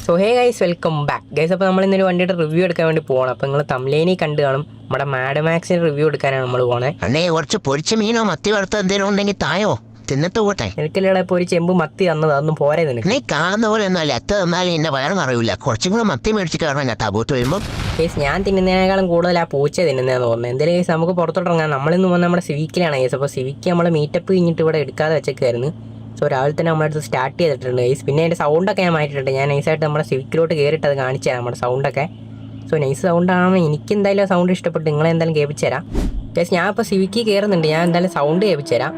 So hey guys, welcome back guys. അപ്പോൾ നമ്മൾ ഇന്നൊരു വണ്ടിയുടെ റിവ്യൂ എടുക്കാൻ വേണ്ടി പോകണം. അപ്പോൾ നിങ്ങൾ തംബ്ലൈനിൽ കണ്ടു കാണും, നമ്മുടെ മാഡ് മാക്സിൻ്റെ റിവ്യൂ എടുക്കാനാണ് നമ്മൾ പോകുന്നത്. അണ്ണേ കുറച്ച് പൊരിച്ച മീനോ മത്തി വറുത്ത എന്തെങ്കിലും ഉണ്ടെങ്കിൽ തായോ തിന്നിട്ട് പോട്ടെ. എനിക്കല്ലേ ഇപ്പോൾ ഒരു ചെമ്പ് മത്തി തന്നത്, അതൊന്നും പോരെ നിനക്ക്. നീ കാണുന്ന പോലെ ഒന്നുമല്ല, എത്ര തന്നാലും എന്നെ വയറും അറിയില്ല. കുറച്ചും കൂടെ മത്തി മേടിച്ച് കയറണം കേട്ടോ ബോട്ട് വരുമ്പോൾ. കേസ് ഞാൻ തിന്നുന്നതിനേക്കാളും കൂടുതൽ ആ പൂച്ച തിന്നുന്നതെന്ന് തോന്നുന്നത്. എന്തായാലും കേസ് നമുക്ക് പുറത്തോട്ടിറങ്ങാം. നമ്മളിന്ന് പോകുന്നത് നമ്മുടെ സിവിക്കിലാണ് കേസ്. അപ്പോൾ സിവിക്ക് നമ്മൾ മീറ്റപ്പ് കഴിഞ്ഞിട്ട് ഇവിടെ എടുക്കാതെ വെച്ചേക്കായിരുന്നു. സോ രാവിലെ തന്നെ നമ്മളടുത്ത് സ്റ്റാർട്ട് ചെയ്തിട്ടുണ്ട് ഗൈസ്. പിന്നെ അതിൻ്റെ സൗണ്ടൊക്കെ ഞാൻ മാറ്റിയിട്ടുണ്ട്. ഞാൻ നൈസായിട്ട് നമ്മുടെ സിവിക്കിലോട്ട് കയറിയിട്ട് അത് കാണിച്ചു തരാം നമ്മുടെ സൗണ്ടൊക്കെ. സോ നൈസ് സൗണ്ടാണ്, എനിക്ക് എന്തായാലും സൗണ്ട് ഇഷ്ടപ്പെട്ട്. നിങ്ങളെ എന്തായാലും കേൾപ്പിച്ചു തരാം ഗൈസ്. ഞാൻ ഇപ്പോൾ സിവിക്ക് കയറുന്നുണ്ട്, ഞാൻ എന്തായാലും സൗണ്ട് കേൾപ്പിച്ചു തരാം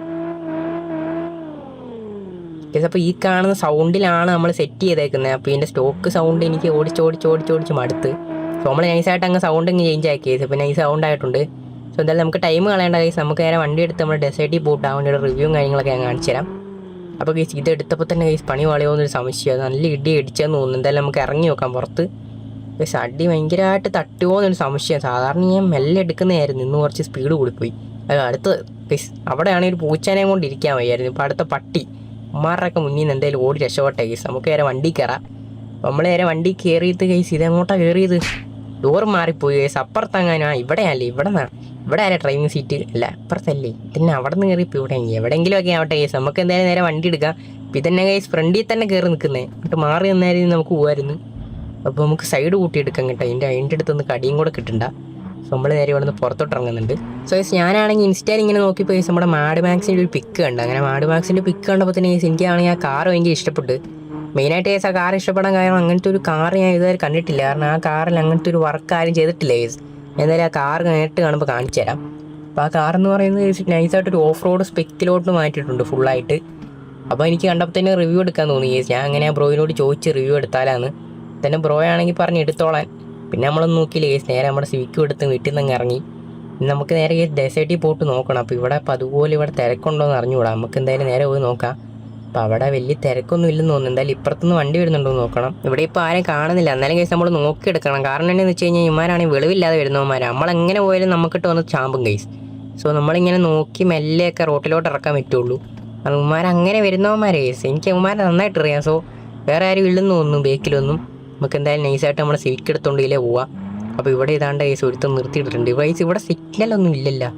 ഗൈസ്. അപ്പോൾ ഈ കാണുന്ന സൗണ്ടിലാണ് നമ്മൾ സെറ്റ് ചെയ്തേക്കുന്നത്. അപ്പോൾ ഇതിൻ്റെ സ്റ്റോക്ക് സൗണ്ട് എനിക്ക് ഓടിച്ച് മടുത്ത്. സോ നമ്മൾ നൈസായിട്ട് അങ്ങ് സൗണ്ട് ഇങ്ങ് ചേഞ്ച് ആക്കി ഗൈസ്. ഇപ്പോൾ നൈസ് സൗണ്ട് ആയിട്ടുണ്ട്. സോ എന്തായാലും നമുക്ക് ടൈം കളയേണ്ട ഗൈസ്. നമുക്ക് നേരെ വണ്ടി എടുത്ത് നമ്മൾ ഡെസേർട്ടിൽ പോയിട്ട് ആ വണ്ടിയുടെ റിവ്യൂവും കാര്യങ്ങളൊക്കെ ഞാൻ കാണിച്ചു തരാം. അപ്പോൾ ഗൈസ് ഇത് എടുത്തപ്പോൾ തന്നെ ഗൈസ് പണി വളയുമെന്നൊരു സംശയം. നല്ല ഇടി അടിച്ചെന്ന് തോന്നുന്നു. എന്തായാലും നമുക്ക് ഇറങ്ങി നോക്കാം പുറത്ത്. ഗൈസ് അടി ഭയങ്കരമായിട്ട് തട്ടുമോ എന്നൊരു സംശയം. സാധാരണ ഞാൻ മെല്ലെ എടുക്കുന്നതായിരുന്നു, ഇന്ന് കുറച്ച് സ്പീഡ് കൂടിപ്പോയി. അത് അടുത്ത് ഗൈസ് അവിടെയാണെങ്കിൽ ഒരു പൂച്ചേനെയും കൊണ്ട് ഇരിക്കാൻ വയ്യായിരുന്നു. ഇപ്പോൾ അടുത്ത പട്ടി ഉമ്മാരുടെയൊക്കെ മുന്നിൽ നിന്ന് എന്തായാലും ഓടി രക്ഷപ്പെട്ടെ ഗൈസ്. നമുക്ക് നേരെ വണ്ടി കയറാം. നമ്മൾ നേരെ വണ്ടി കയറിയിട്ട് ഗൈസ് ഇതെങ്ങോട്ടാണ് കയറിയത്? ഡോർ മാറിപ്പോയി ഗൈസ്. അപ്പുറത്തങ്ങാനാ ഇവിടെയല്ലേ? ഇവിടെ ആരാ ഡ്രൈവിംഗ് സീറ്റ്? അല്ല അപ്പുറത്തല്ലേ? പിന്നെ അവിടെ നിന്ന് കയറിപ്പോൾ ഇവിടെ എവിടെയെങ്കിലും ഒക്കെ ആവട്ടെ ഗൈസ്. നമുക്ക് എന്തായാലും നേരെ വണ്ടി എടുക്കാം. ഇപ്പം ഇതന്നെ ഗൈസ് ഫ്രണ്ടിൽ തന്നെ കയറി നിൽക്കുന്നത്. എന്നിട്ട് മാറി നിന്നായിരുന്നു നമുക്ക് പോകുമായിരുന്നു. അപ്പോൾ നമുക്ക് സൈഡ് കൂട്ടിയെടുക്കാം കേട്ടോ. അതിൻ്റെ അടുത്തൊന്ന് കടിയും കൂടെ കിട്ടണ്ട. സോ നമ്മൾ നേരെ ഇവിടെ നിന്ന് പുറത്തോട്ട് ഇറങ്ങുന്നുണ്ട്. സോ ഗൈസ് ഞാനാണെങ്കിൽ ഇൻസ്റ്റയിൽ ഇങ്ങനെ നോക്കിയപ്പോൾ ഗൈസ് നമ്മുടെ മാഡ് മാക്സിൻ്റെ ഒരു പിക്ക് കണ്ട്. അങ്ങനെ മാഡ് മാക്സിൻ്റെ പിക്ക് കണ്ടപ്പോൾ തന്നെ ഗൈസ് എനിക്കാണെങ്കിൽ ആ കാർ ഭയങ്കര ഇഷ്ടപ്പെട്ട്. മെയിനായിട്ട് ഗൈസ് ആ കാർ ഇഷ്ടപ്പെടാൻ കാരണം അങ്ങനത്തെ ഒരു കാർ ഞാൻ ഇതുവരെ കണ്ടിട്ടില്ല. കാരണം ആ കാറിൽ അങ്ങനത്തെ ഒരു വർക്ക് ആരും ചെയ്തിട്ടില്ല ഗൈസ്. എന്തായാലും ആ കാർ നേരിട്ട് കാണുമ്പോൾ കാണിച്ചു തരാം. അപ്പോൾ ആ കാർ എന്ന് പറയുന്നത് നൈസായിട്ടൊരു ഓഫ് റോഡ് സ്പെക്കിലോട്ട് മാറ്റിയിട്ടുണ്ട് ഫുള്ളായിട്ട്. അപ്പോൾ എനിക്ക് കണ്ടപ്പോൾ തന്നെ റിവ്യൂ എടുക്കാൻ തോന്നി ഗൈസ്. ഞാൻ അങ്ങനെ ബ്രോയിനോട് ചോദിച്ച് റിവ്യൂ എടുത്താലാന്ന്. തന്നെ ബ്രോ ആണെങ്കിൽ പറഞ്ഞ് എടുത്തോളാൻ. പിന്നെ നമ്മളൊന്നും നോക്കിയില്ല ഗൈസ്. നേരെ നമ്മുടെ സിവിക്കും എടുത്ത് വീട്ടിൽ നിന്ന് ഇറങ്ങി. നമുക്ക് നേരെ ഗൈസ് ഡെസേർട്ടിൽ പോയിട്ട് നോക്കണം. അപ്പോൾ ഇവിടെ അപ്പോൾ അതുപോലെ ഇവിടെ തിരക്കുണ്ടോ എന്ന് അറിഞ്ഞുകൂടാ. നമുക്ക് എന്തായാലും നേരെ പോയി നോക്കാം. അപ്പോൾ അവിടെ വലിയ തിരക്കൊന്നും ഇല്ലെന്ന് തോന്നുന്നു. എന്തായാലും ഇപ്പുറത്തുനിന്ന് വണ്ടി വരുന്നുണ്ടോ എന്ന് നോക്കണം. ഇവിടെ ഇപ്പോൾ ആരും കാണുന്നില്ല. എന്നാലും കേസ് നമ്മൾ നോക്കിയെടുക്കണം. കാരണം എന്താണെന്ന് വെച്ച് കഴിഞ്ഞാൽ ഇമാരാണെങ്കിൽ വെളിവില്ലാതെ വരുന്നവന്മാർ. നമ്മളെങ്ങനെ പോയാലും നമുക്കിട്ട് വന്ന് ചാമ്പും കേസ്. സോ നമ്മളിങ്ങനെ നോക്കി മെല്ലെയൊക്കെ റോട്ടിലോട്ട് ഇറക്കാൻ പറ്റുള്ളൂ. അത് ഉമ്മാരങ്ങനെ വരുന്നവന്മാരെ കേസ്. എനിക്ക് ഉമ്മാരെ നന്നായിട്ട് അറിയാം. സോ വേറെ ആരും ഇല്ലെന്ന് തോന്നുന്നു ബേക്കിലൊന്നും. നമുക്ക് എന്തായാലും നൈസായിട്ട് നമ്മൾ സിവിക്ക് എടുത്തോണ്ടെങ്കിലേ പോവാം. അപ്പോൾ ഇവിടെ ഇതാണ്ട് കേസ് ഒരുത്തം നിർത്തിയിട്ടുണ്ട്. വൈസ് ഇവിടെ സിഗ്നലൊന്നും ഇല്ലല്ലോ.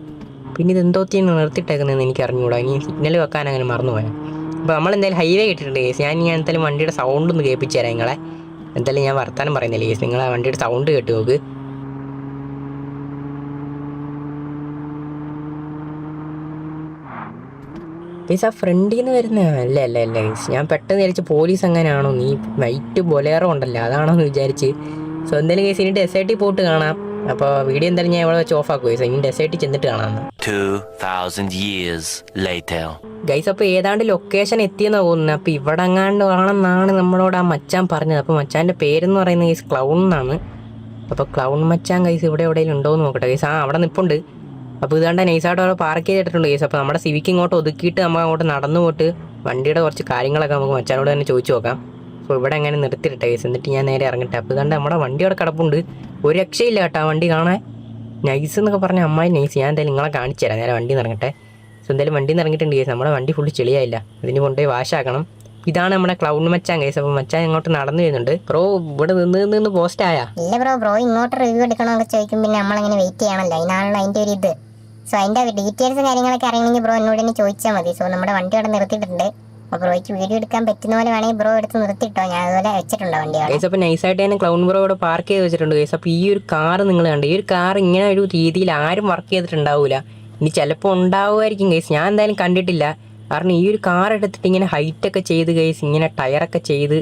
പിന്നെ ഇതെന്തോത്തിയാണ് നിർത്തിയിട്ടേക്കുന്നതെന്ന് എനിക്ക് അറിഞ്ഞുകൂടാ. ഇനി സിഗ്നൽ വെക്കാൻ അങ്ങനെ മറന്നുപോയാൽ. അപ്പോൾ നമ്മളെന്തായാലും ഹൈവേ കേട്ടിട്ടുണ്ട് കേസ്. ഞാൻ എന്തായാലും വണ്ടിയുടെ സൗണ്ട് ഒന്ന് കേൾപ്പിച്ചു തരാം നിങ്ങളെ. എന്തായാലും ഞാൻ വർത്താനം പറയുന്നില്ല കേസ്. നിങ്ങൾ ആ വണ്ടിയുടെ സൗണ്ട് കേട്ട് നോക്ക്. കേസ് ആ ഫ്രണ്ടിൽ നിന്ന് വരുന്ന അല്ല കേസ്. ഞാൻ പെട്ടെന്ന് വിചാരിച്ച് പോലീസ് എങ്ങനെയാണോ, നീ വൈറ്റ് ബൊലേറോ ഉണ്ടല്ലോ അതാണോ എന്ന് വിചാരിച്ച്. സോ എന്തായാലും കേസ് ഇനി ഡെസേർട്ടിൽ പോയിട്ട് കാണാം. അപ്പോൾ വീഡിയോ എന്തായാലും ഞാൻ ഇവിടെ വെച്ച് ഓഫ് ആക്കും കേസ്. ഇനി ഡെസേർട്ടിൽ ചെന്നിട്ട് കാണാമെന്ന്. 2000 years later. ഗൈസ് അപ്പോൾ ഏതാണ്ട് ലൊക്കേഷൻ എത്തിയെന്നാണ് തോന്നുന്നത്. അപ്പോൾ ഇവിടെ എങ്ങാണ്ട് ആണെന്നാണ് നമ്മളോട് ആ മച്ചാൻ പറഞ്ഞത്. അപ്പോൾ മച്ചാൻ്റെ പേരെന്ന് പറയുന്നത് ഗൈസ് ക്ലൗൺ എന്നാണ്. അപ്പോൾ ക്ലൗൺ മച്ചാൻ ഗൈസ് ഇവിടെ എവിടെയെങ്കിലും ഉണ്ടോ എന്ന് നോക്കട്ടെ ഗൈസ്. അവിടെ നിൽപ്പുണ്ട്. അപ്പോൾ ഇതാണ്ട് നൈസായിട്ട് അവിടെ പാർക്ക് ചെയ്തിട്ടുണ്ട് ഗൈസ്. അപ്പോൾ നമ്മുടെ സിവിക്ക് ഇങ്ങോട്ട് ഒതുക്കിയിട്ട് നമ്മൾ അങ്ങോട്ട് നടന്നു പോയിട്ട് വണ്ടിയുടെ കുറച്ച് കാര്യങ്ങളൊക്കെ നമുക്ക് മച്ചാനോട് തന്നെ ചോദിച്ചു നോക്കാം. അപ്പോൾ ഇവിടെ എങ്ങനെ നിർത്തിയിട്ടെ ഗൈസ്. എന്നിട്ട് ഞാൻ നേരെ ഇറങ്ങട്ടെ. അപ്പോൾ ഇതാണ്ട് നമ്മുടെ വണ്ടി അവിടെ കിടപ്പുണ്ട്. ഒരു രക്ഷയില്ല കേട്ടോ ആ വണ്ടി കാണാൻ. നൈസ് എന്നൊക്കെ പറഞ്ഞാൽ അമ്മായി നൈസ്. ഞാൻ എന്തായാലും നിങ്ങളെ കാണിച്ചു തരാം. നേരെ വണ്ടി ഇറങ്ങട്ടെ. സോ എന്തായാലും വണ്ടി ഇറങ്ങിയിട്ടുണ്ട് കേസ്. നമ്മുടെ വണ്ടി ഫുള്ള് ചെളിയായില്ല. അതിന് കൊണ്ടുപോയി വാഷാക്കണം. ഇതാണ് നമ്മുടെ ക്ലൗൺ മച്ചാൻ കേസ്. അപ്പോൾ മച്ചാൻ ഇങ്ങോട്ട് നടന്നു വരുന്നുണ്ട്. ബ്രോ ഇവിടെ നിന്ന് പോസ്റ്റ് ആയാ? ഇല്ല ബ്രോ ഇങ്ങോട്ട് റിവ്യൂ എടുക്കണമെന്നൊക്കെ ചോദിക്കും. പിന്നെ നമ്മളങ്ങനെ വെയിറ്റ് ചെയ്യണമല്ലോ. അതിനാണല്ലോ അതിൻ്റെ ഒരു ഇത്. സോ അതിൻ്റെ ഡീറ്റെയിൽസ് കാര്യങ്ങളൊക്കെ അറിയണമെങ്കിൽ ബ്രോ എന്നോട് തന്നെ ചോദിച്ചാൽ മതി. സോ നമ്മുടെ വണ്ടി അവിടെ നിർത്തിയിട്ടുണ്ട്. അപ്പോൾ ബ്രോയ്ക്ക് വീഡിയോ എടുക്കാൻ പറ്റുന്ന പോലെ വേണമെങ്കിൽ ബ്രോ എടുത്ത് നിർത്തിയിട്ടോ. ഞാൻ അതുപോലെ വെച്ചിട്ടുണ്ടോ വണ്ടി അവിടെ. അപ്പോൾ നൈസായിട്ട് തന്നെ ക്ലൗൺ ബ്രോ ഇവിടെ പാർക്ക് ചെയ്ത് വെച്ചിട്ടുണ്ട് കേസ്. അപ്പോൾ ഈ ഒരു കാർ നിങ്ങൾ കണ്ട്, ഈ ഒരു കാർ ഇങ്ങനെ ഒരു രീതിയിൽ ആരും വർക്ക് ചെയ്തിട്ടുണ്ടാവില്ല. ഇനി ചിലപ്പോൾ ഉണ്ടാവുമായിരിക്കും കേസ്. ഞാൻ എന്തായാലും കണ്ടിട്ടില്ല. കാരണം ഈ ഒരു കാർ എടുത്തിട്ട് ഇങ്ങനെ ഹൈറ്റൊക്കെ ചെയ്ത് കേസ്, ഇങ്ങനെ ടയറൊക്കെ ചെയ്ത്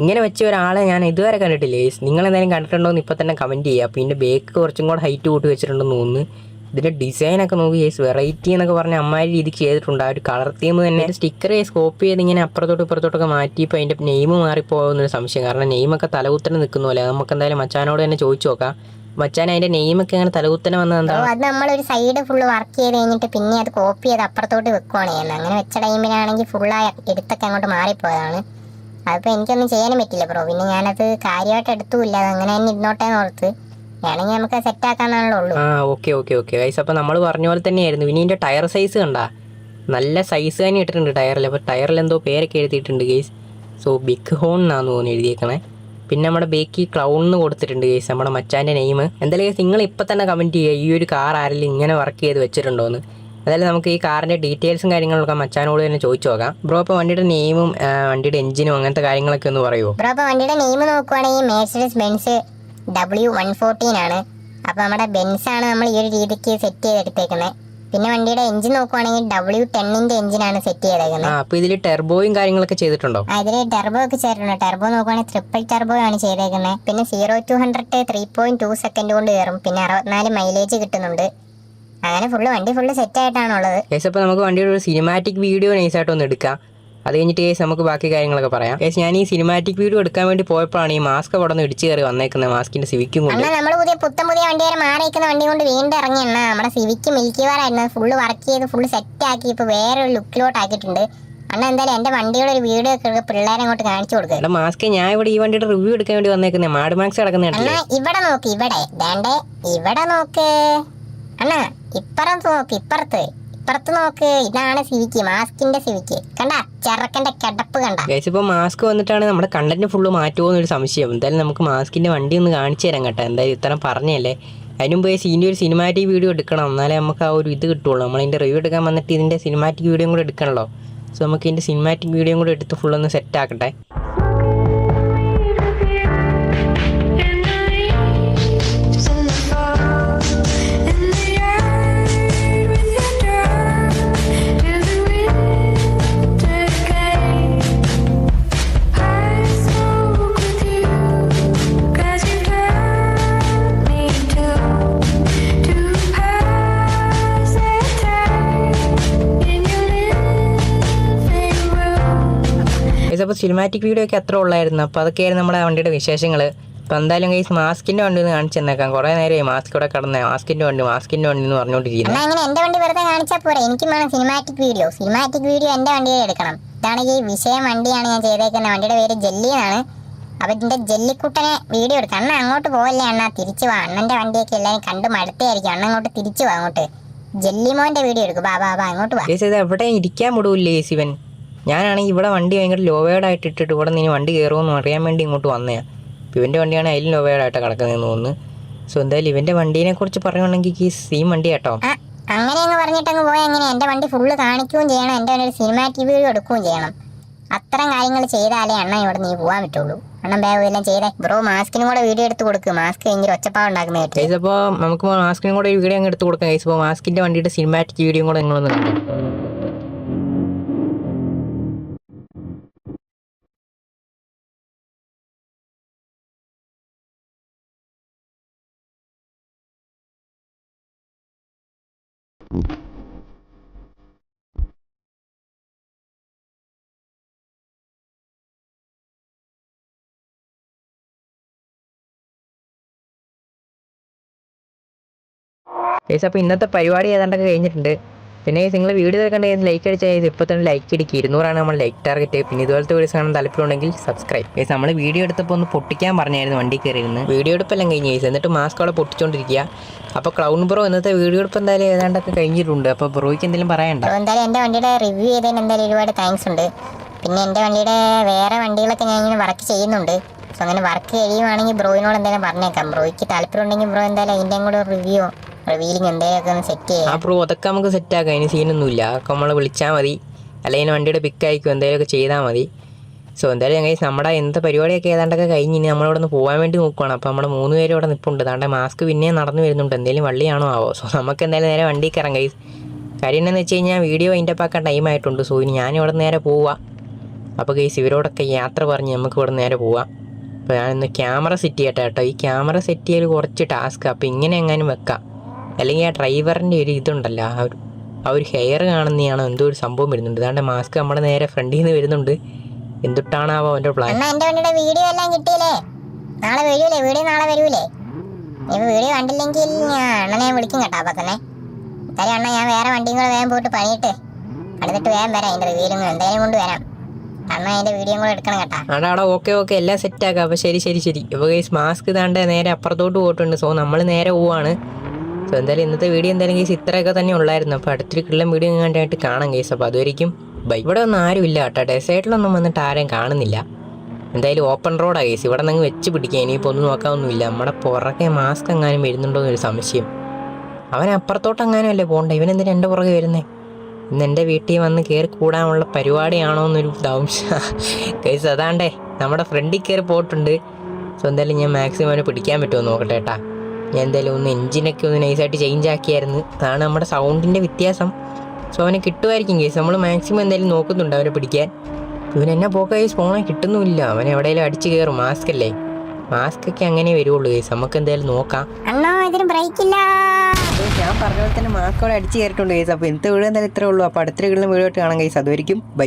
ഇങ്ങനെ വെച്ച ഒരാളെ ഞാൻ ഇതുവരെ കണ്ടിട്ടില്ല കേസ്. നിങ്ങളെന്തായാലും കണ്ടിട്ടുണ്ടോ എന്ന് ഇപ്പോൾ തന്നെ കമൻറ്റ് ചെയ്യുക. അപ്പോൾ ഇതിൻ്റെ ബേക്ക് കുറച്ചും കൂടെ ഹൈറ്റ് കൂട്ടി വെച്ചിട്ടുണ്ടെന്ന് തോന്നുന്നു. ഇതിൻ്റെ ഡിസൈനൊക്കെ നോക്കി കേസ്. വെറൈറ്റി എന്നൊക്കെ പറഞ്ഞാൽ അമ്മാരി രീതിക്ക് ചെയ്തിട്ടുണ്ട്. ആ ഒരു കളർ തീം തന്നെ സ്റ്റിക്കർ കേസ് കോപ്പി ചെയ്ത് ഇങ്ങനെ അപ്പുറത്തോട്ട് ഇപ്പുറത്തോട്ടൊക്കെ മാറ്റിയപ്പോൾ അതിൻ്റെ നെയിം മാറിപ്പോകുന്നൊരു സംശയം. കാരണം നെയിമൊക്കെ തലകുത്തനെ നിൽക്കുന്ന പോലെ. നമുക്ക് എന്തായാലും മച്ചാനോട് തന്നെ ചോദിച്ചു നോക്കാം. മച്ചാൻ അതിന്റെ നെയിമൊക്കെ അങ്ങനെ തലകുത്തനെ വന്നത് എന്താ? അത് നമ്മളൊരു സൈഡ് ഫുള്ള് വർക്ക് ചെയ്ത് കഴിഞ്ഞിട്ട് പിന്നെ അത് കോപ്പി ചെയ്ത് അപ്പുറത്തോട്ട് വെക്കുവാണ് ചെയ്യുന്നത്. അങ്ങനെ വെച്ച ടൈമിലാണെങ്കിൽ ഫുള്ളായി എടുത്തൊക്കെ അങ്ങോട്ട് മാറിപ്പോയതാണ്. അതിപ്പോൾ എനിക്കൊന്നും ചെയ്യാനും പറ്റില്ല ബ്രോ. പിന്നെ ഞാനത് കാര്യമായിട്ട് എടുത്തുമില്ല. അത് അങ്ങനെ തന്നെ ഇരുന്നോട്ടേന്ന് ഓർത്ത്. വേണമെങ്കിൽ നമുക്ക് സെറ്റ് ആക്കാന്നാണല്ലോ ഉള്ളൂ. Okay guys. അപ്പോൾ നമ്മൾ പറഞ്ഞ പോലെ തന്നെയായിരുന്നു. ഇനി ഇതിൻ്റെ ടയർ സൈസ് കണ്ടാ നല്ല സൈസ് തന്നെ ഇട്ടിട്ടുണ്ട് ടയറിൽ. അപ്പോൾ ടയറിൽ എന്തോ പേരൊക്കെ എഴുതിയിട്ടുണ്ട് ഗൈസ്. സോ ബിഗ് ഹോൺ എന്നാന്ന് തോന്നുന്നു എഴുതിയേക്കണേ. പിന്നെ നമ്മുടെ ബേക്കി ക്ലൗൺ എന്ന് കൊടുത്തിട്ടുണ്ട് കേസ് നമ്മുടെ മച്ചാൻ്റെ നെയിം. എന്തായാലും കേസ് നിങ്ങൾ ഇപ്പം തന്നെ കമൻറ്റ് ചെയ്യുക ഈ ഒരു കാർ ആരെങ്കിലും ഇങ്ങനെ വർക്ക് ചെയ്ത് വെച്ചിട്ടുണ്ടോയെന്ന്. അതായത് നമുക്ക് ഈ കാറിൻ്റെ ഡീറ്റെയിൽസും കാര്യങ്ങളൊക്കെ മച്ചാനോട് തന്നെ ചോദിച്ചു നോക്കാം. ബ്രോ ഇപ്പോൾ വണ്ടിയുടെ നെയിമും വണ്ടിയുടെ എഞ്ചിനും അങ്ങനത്തെ കാര്യങ്ങളൊക്കെ ഒന്ന് പറയുമോ? ബ്രോ ഇപ്പോൾ വണ്ടിയുടെ നെയിം നോക്കുവാണെങ്കിൽ മെർസിഡീസ് ബെൻസ് W114 ആണ്. അപ്പോൾ നമ്മുടെ ബെൻസാണ് നമ്മൾ ഈ ഒരു രീതിക്ക് സെറ്റ് ചെയ്തെടുത്തേക്കുന്നത്. പിന്നെ വണ്ടിയുടെ എഞ്ചിൻ നോക്കുവാണെങ്കിൽ W10 എഞ്ചിനാണ് സെറ്റ് ചെയ്തേക്കുന്നത്. അപ്പോൾ ഇതിൽ ടെർബോയും കാര്യങ്ങളൊക്കെ ചെയ്തിട്ടുണ്ടോ? ഇതിൽ ടെർബോ ഒക്കെ ചെയ്തിട്ടുണ്ട്. ടെർബോ നോക്കുവാണെങ്കിൽ ട്രിപ്പിൾ ടെർബോ ആണ് ചെയ്തേക്കുന്നത്. പിന്നെ 0-100 3.2 സെക്കൻഡ് കൊണ്ട് കയറും. പിന്നെ 64 മൈലേജ് കിട്ടുന്നുണ്ട്. അങ്ങനെ വണ്ടി ഫുള്ള് സെറ്റ് ആയിട്ടാണുള്ളത്. അപ്പോൾ നമുക്ക് വണ്ടിയുടെ ഒരു സിനിമാറ്റിക് വീഡിയോ നൈസായിട്ട് ഒന്ന് എടുക്കാം. അത് കഴിഞ്ഞിട്ട് കേസ് നമുക്ക് ബാക്കി കാര്യങ്ങളൊക്കെ പറയാം. കേസ് ഞാൻ ഈ സിനിമാറ്റിക് വീഡിയോ എടുക്കാൻ വേണ്ടി പോയപ്പോഴാണ് ഈ മാസ്ക് അവിടെ നിന്ന് ഇടിച്ചു കയറി വന്നേക്കുന്നത്. മാസ്കിന്റെ സിവിക്കും കൊണ്ട് നമ്മൾ പുതിയ വണ്ടി വരെ മാറിയിരിക്കുന്ന വണ്ടി കൊണ്ട് വീണ്ടും ഇറങ്ങി എണ്ണ നമ്മുടെ സിവിക്ക് മിൽക്കി ബാർ ആയിരുന്നു. ഫുള്ള് വർക്ക് ചെയ്ത് ഫുള്ള് സെറ്റ് ആക്കി ഇപ്പോൾ വേറൊരു ലുക്കിലോട്ട് ആക്കിയിട്ടുണ്ട്. അണ്ണ എന്തായാലും എൻ്റെ വണ്ടിയുടെ ഒരു വീഡിയോ ഒക്കെ പിള്ളേരെ അങ്ങോട്ട് കാണിച്ചു കൊടുക്കുക. മാസ്ക് ഞാൻ ഇവിടെ ഈ വണ്ടിയുടെ റിവ്യൂ എടുക്കാൻ വേണ്ടി വന്നേക്കുന്നത്. മാഡ് മാക്സ് കിടക്കുന്നുണ്ട്. ഇവിടെ നോക്ക്, ഇവിടെ നോക്ക് അണ്ണ, ഇപ്പുറത്ത് നോക്ക്. ഇതാണ് സിവിക്ക്, മാസ്കിന്റെ സിവിക്ക്. കണ്ട ചെറുക്കന്റെ കിടപ്പ് കണ്ട. ഇപ്പോൾ മാസ്ക് വന്നിട്ടാണ് നമ്മുടെ കണ്ടന്റ് ഫുള്ള് മാറ്റുമോ എന്നൊരു സംശയം. എന്തായാലും നമുക്ക് മാസ്കിന്റെ വണ്ടി ഒന്ന് കാണിച്ചു തരാം കേട്ടോ. എന്തായാലും ഇത്രയും പറഞ്ഞല്ലേ. അതിന് മുമ്പ് ഇതിൻ്റെ ഒരു സിനിമാറ്റിക് വീഡിയോ എടുക്കണം. എന്നാലേ നമുക്ക് ആ ഒരു ഇത് കിട്ടുള്ളൂ. നമ്മളതിൻ്റെ റിവ്യൂ എടുക്കാൻ വന്നിട്ട് ഇതിൻ്റെ സിനിമാറ്റിക് വീഡിയോ കൂടെ എടുക്കണല്ലോ. സോ നമുക്ക് ഇതിൻ്റെ സിനിമാറ്റിക് വീഡിയോ കൂടെ എടുത്ത് ഫുള്ളൊന്ന് സെറ്റ് ആക്കട്ടെ. അപ്പോൾ സിനിമാറ്റിക് വീഡിയോ ഒക്കെ എത്ര ഉള്ളായിരുന്നു. അപ്പോൾ അതൊക്കെയായിരുന്നു നമ്മുടെ വണ്ടിയുടെ വിശേഷങ്ങൾ. അപ്പോൾ എന്തായാലും ഗൈസ് മാസ്കിൻ്റെ വണ്ടി ഒന്ന് കാണിച്ചു തന്നേക്കാം. കുറേ നേരമായി മാസ്ക് ഇവിടെ കിടന്നേ. മാസ്കിൻ്റെ വണ്ടി എന്ന് പറഞ്ഞുകൊണ്ടിരിക്കുന്നത്. അങ്ങനെ എൻ്റെ വണ്ടി വെറുതെ കാണിച്ചാൽ പോരെ, എനിക്കും വേണം സിനിമാറ്റിക് വീഡിയോ എൻ്റെ വണ്ടിയിൽ എടുക്കണം. ഇതാണെങ്കിൽ ഈ വിഷയം വണ്ടിയാണ് ഞാൻ ചെയ്തേക്കുന്നത്. വണ്ടിയുടെ പേര് ജെല്ലി എന്നാണ്. അപ്പോൾ ഇതിൻ്റെ ജെല്ലിക്കുട്ടനെ വീഡിയോ എടുക്കാം. അണ്ണ അങ്ങോട്ട് പോകല്ലേ അണ്ണ, തിരിച്ചു വാ. അണ്ണൻ്റെ വണ്ടിയൊക്കെ എല്ലാവരും കണ്ടു മടുത്തായിരിക്കും. അണ്ണ അങ്ങോട്ട് തിരിച്ചു വാ. അങ്ങോട്ട് ജെല്ലിമോൻ്റെ വീഡിയോ എടുക്കും. ബാ അങ്ങോട്ട് വാ. ഇത് എവിടെ ഇരിക്കാൻ വിടൂല്ലേ ശിവൻ. ഞാനാണെങ്കിൽ ഇവിടെ വണ്ടി ഭയങ്കര ലോവേഡായിട്ട് ഇട്ടിട്ട് ഇവിടെ നിന്ന് വണ്ടി കയറുമെന്ന് അറിയാൻ വേണ്ടി ഇങ്ങോട്ട് വന്നതാണ്. അപ്പോൾ ഇവൻ്റെ വണ്ടിയാണ് അതിലും ലോവേഡായിട്ട് കിടക്കുന്നതെന്ന് തോന്നുന്നു. സോ എന്തായാലും ഇവൻ്റെ വണ്ടീനെ കുറിച്ച് പറയുകയാണെങ്കിൽ ഈ സെയിം വണ്ടി കേട്ടോ. അങ്ങനെ അങ്ങ് പറഞ്ഞിട്ടങ്ങ് പോയാൽ എങ്ങനെ എൻ്റെ വണ്ടി ഫുള്ള് കാണിക്കുകയും ചെയ്യണം, എൻ്റെ വണ്ടി ഒരു സിനിമാറ്റിക് വീഡിയോ എടുക്കുകയും ചെയ്യണം. അത്തരം കാര്യങ്ങൾ ചെയ്താലേ അണ്ണ ഇവിടെ നീ പോകാൻ പറ്റുള്ളൂ. അണ്ണൻ ബാഗ് എല്ലാം ചെയ്തേ. ബ്രോ മാസ്കിനും കൂടെ വീഡിയോ എടുത്ത് കൊടുക്കുക. മാസ്ക് ഭയങ്കര ഒച്ചപ്പാട് ഉണ്ടാക്കുന്ന കേട്ടോ. അപ്പോൾ നമുക്ക് മാസ്കിനും കൂടെ ഒരു വീഡിയോ അങ്ങ് എടുത്ത് കൊടുക്കാം. ഇപ്പോൾ മാസ്കിൻ്റെ വണ്ടിയുടെ സിനിമാറ്റിക് വീഡിയോ കൂടെ നിങ്ങളൊന്ന് കണ്ടു. അപ്പോൾ ഇന്നത്തെ പരിപാടി ഏതാണ്ടൊക്കെ കഴിഞ്ഞിട്ടുണ്ട്. പിന്നെ നിങ്ങൾ വീഡിയോ കണ്ടെങ്കിൽ ലൈക്ക് അടിച്ചാൽ ഇപ്പോൾ തന്നെ ലൈക്ക് അടിക്കുക. 200 നമ്മൾ ലൈക്ക് ടാർഗറ്റ്. പിന്നെ ഇതുപോലത്തെ വീഡിയോസ് കാണാൻ താല്പര്യമുണ്ടെങ്കിൽ സബ്സ്ക്രൈബ്. നമ്മൾ വീഡിയോ എടുത്തപ്പോൾ ഒന്ന് പൊട്ടിക്കാൻ പറഞ്ഞായിരുന്നു വണ്ടി കയറിയിരുന്നു. വീഡിയോ എടുപ്പെല്ലാം കഴിഞ്ഞ് എന്നിട്ട് മാസ്ക് അവിടെ പൊട്ടിച്ചുകൊണ്ടിരിക്കുക. അപ്പോൾ ക്ലൗൺ ബ്രോ ഇന്നത്തെ വീഡിയോ എടുപ്പ് എന്തായാലും ഏതാണ്ടൊക്കെ കഴിഞ്ഞിട്ടുണ്ട്. അപ്പോൾ ബ്രോയ്ക്ക് എന്തെങ്കിലും പറയണ്ട? എന്തായാലും എൻ്റെ വണ്ടിയുടെ റിവ്യൂ ചെയ്തതിന് എന്തായാലും ഒരുപാട് താങ്ക്സ് ഉണ്ട്. പിന്നെ എൻ്റെ വണ്ടിയുടെ വേറെ വണ്ടികളൊക്കെ ഞാൻ ഇങ്ങനെ വർക്ക് ചെയ്യുന്നുണ്ട്. സോ അങ്ങനെ വർക്ക് കഴിയുവാണെങ്കിൽ ബ്രോയിനോട് എന്തായാലും പറഞ്ഞേക്കാം. ബ്രോയ്ക്ക് താല്പര്യം ഉണ്ടെങ്കിൽ ബ്രോ എന്തായാലും അതിൻ്റെയും കൂടെ റിവ്യൂലിങ് എന്തെങ്കിലുമൊക്കെ ഒന്ന് സെറ്റ് ചെയ്യാം. ബ്രോ അതൊക്കെ നമുക്ക് സെറ്റ് ആക്കാം. അതിന് സീനൊന്നുമില്ല. അതൊക്കെ നമ്മൾ വിളിച്ചാൽ മതി. അല്ലെങ്കിൽ വണ്ടിയുടെ പിക്കായിരിക്കും എന്തെങ്കിലുമൊക്കെ ചെയ്താൽ മതി. സോ എന്തായാലും കഴിച്ച് നമ്മുടെ എന്ത് പരിപാടിയൊക്കെ ഏതാണ്ടൊക്കെ കഴിഞ്ഞ് ഇനി നമ്മളിവിടെ നിന്ന് പോകാൻ വേണ്ടി നോക്കുകയാണ്. അപ്പോൾ നമ്മുടെ 3 പേരും ഇവിടെ നിൽപ്പുണ്ട്. താണ്ടെ മാസ്ക് പിന്നെയും നടന്നു വരുന്നുണ്ട്. എന്തെങ്കിലും വള്ളിയാണോ ആവോ. സോ നമുക്ക് എന്തായാലും നേരെ വണ്ടി കയറാം ഗൈസ്. കാര്യം എന്താണെന്ന് വെച്ച് കഴിഞ്ഞാൽ വീഡിയോ അതിൻ്റെ പാക്കാൻ ടൈമായിട്ടുണ്ട്. സോ ഇനി ഞാനിവിടെ നേരെ പോവുക. അപ്പോൾ ഗൈസ് ഇവരോടൊക്കെ യാത്ര പറഞ്ഞ് നമുക്ക് ഇവിടെ നേരെ പോവാം. അപ്പോൾ ഞാനിന്ന് ക്യാമറ സെറ്റ് ചെയ്യട്ടെ കേട്ടോ. ഈ ക്യാമറ സെറ്റ് ചെയ്യൽ കുറച്ച് ടാസ്ക്. അപ്പോൾ ഇങ്ങനെ എങ്ങാനും വെക്കാം. അല്ലെങ്കിൽ ആ ഡ്രൈവറിൻ്റെ ഒരു ഇതുണ്ടല്ലോ, ആ ഒരു ഹെയർ കാണുന്നതാണോ എന്തോ ഒരു സംഭവം വരുന്നുണ്ട്. അതാണ്ട് മാസ്ക് നമ്മുടെ നേരെ ഫ്രണ്ടിൽ നിന്ന് വരുന്നുണ്ട്. എന്തിട്ടാണാവോ അവൻ്റെ പ്ലാൻ. വീഡിയോ എല്ലാം കിട്ടിയില്ലേ? നാളെ വരൂലേ വീഡിയോ? നാളെ വരൂലേ? വീഡിയോ കണ്ടില്ലെങ്കിൽ അണ്ണനെ വിളിക്കും കേട്ടോ. അപ്പം തന്നെ എന്തായാലും അണ്ണ ഞാൻ വേറെ വണ്ടിയും കൂടെ വേഗം പോയിട്ട് പണിയിട്ട് അടുത്തിട്ട് വേഗം വരാം. അതിൻ്റെ റിവ്യൂലും എന്തായാലും കൊണ്ട് വരാം. അണ്ണ അതിൻ്റെ വീഡിയോ കൂടെ എടുക്കണം കേട്ടോ. ആടാ ഓക്കെ എല്ലാം സെറ്റാക്കാം. അപ്പോൾ ശരി. അപ്പോൾ ഗൈസ് മാസ്ക് താണ്ട് നേരെ അപ്പുറത്തോട്ട് പോയിട്ടുണ്ട്. സോ നമ്മൾ നേരെ പോവാണ്. സോ എന്തായാലും ഇന്നത്തെ വീഡിയോ എന്തായാലും ഗൈസ് ഇത്രയൊക്കെ തന്നെ ഉള്ളായിരുന്നു. അപ്പോൾ അടുത്തൊരു കിള്ളം വീഡിയോ കണ്ടായിട്ട് കാണാം ഗൈസ്. അപ്പോൾ അതുവരെയും ബൈ. ഇവിടെ ഒന്നും ആരും ഇല്ല കേട്ടോ. ഡെസേർട്ടിലൊന്നും വന്നിട്ട് ആരെയും കാണുന്നില്ല. എന്തായാലും ഓപ്പൺ റോഡാണ് കേസ്, ഇവിടെ നിന്ന് വെച്ച് പിടിക്കുക. ഇനിയിപ്പോൾ ഒന്നും നോക്കാനൊന്നുമില്ല. നമ്മുടെ പുറകെ മാസ്ക് എങ്ങാനും വരുന്നുണ്ടോ എന്നൊരു സംശയം. അവൻ അപ്പുറത്തോട്ട് എങ്ങാനും അല്ലേ പോകണ്ട, ഇവനെന്തിനാ എൻ്റെ പുറകെ വരുന്നേ? ഇന്ന് എൻ്റെ വീട്ടിൽ വന്ന് കയറി കൂടാനുള്ള പരിപാടിയാണോ എന്നൊരു സംശയം കേസ്. അതാണ്ടേ നമ്മുടെ ഫ്രണ്ടിൽ കയറി പോയിട്ടുണ്ട്. സോ എന്തായാലും ഞാൻ മാക്സിമം അവനെ പിടിക്കാൻ പറ്റുമോ നോക്കട്ടെ കേട്ടാ. ഞാൻ എന്തായാലും ഒന്ന് എഞ്ചിനൊക്കെ ഒന്ന് നൈസായിട്ട് ചേഞ്ച് ആക്കിയായിരുന്നു. അതാണ് നമ്മുടെ സൗണ്ടിൻ്റെ വ്യത്യാസം. സോ അവനെ കിട്ടുമായിരിക്കും കേസ്. നമ്മൾ മാക്സിമം എന്തായാലും നോക്കുന്നുണ്ട് അവനെ പിടിക്കാൻ. ഇവൻ എന്നെ പോക്കായി ഫോണെ കിട്ടുന്നുമില്ല. അവൻ എവിടെയെങ്കിലും അടിച്ച് കയറും. മാസ്ക് അല്ലേ, മാസ്ക് ഒക്കെ അങ്ങനെ വരുള്ളൂ കേസ്. നമുക്ക് എന്തായാലും നോക്കാം. അണ്ണോ ഇതിന് ബ്രേക്ക് ഇല്ല. ഞാൻ പറഞ്ഞ പോലെ തന്നെ മാസ്കോടെ അടിച്ച് കയറിയിട്ടുണ്ട് കേസ്. അപ്പോൾ ഇന്നത്തെ വീഡിയോ എന്തായാലും ഇത്രേ ഉള്ളൂ. അപ്പോൾ അടുത്ത വീഡിയോ കാണാം കേസ്. അതുവരെയും ബൈ.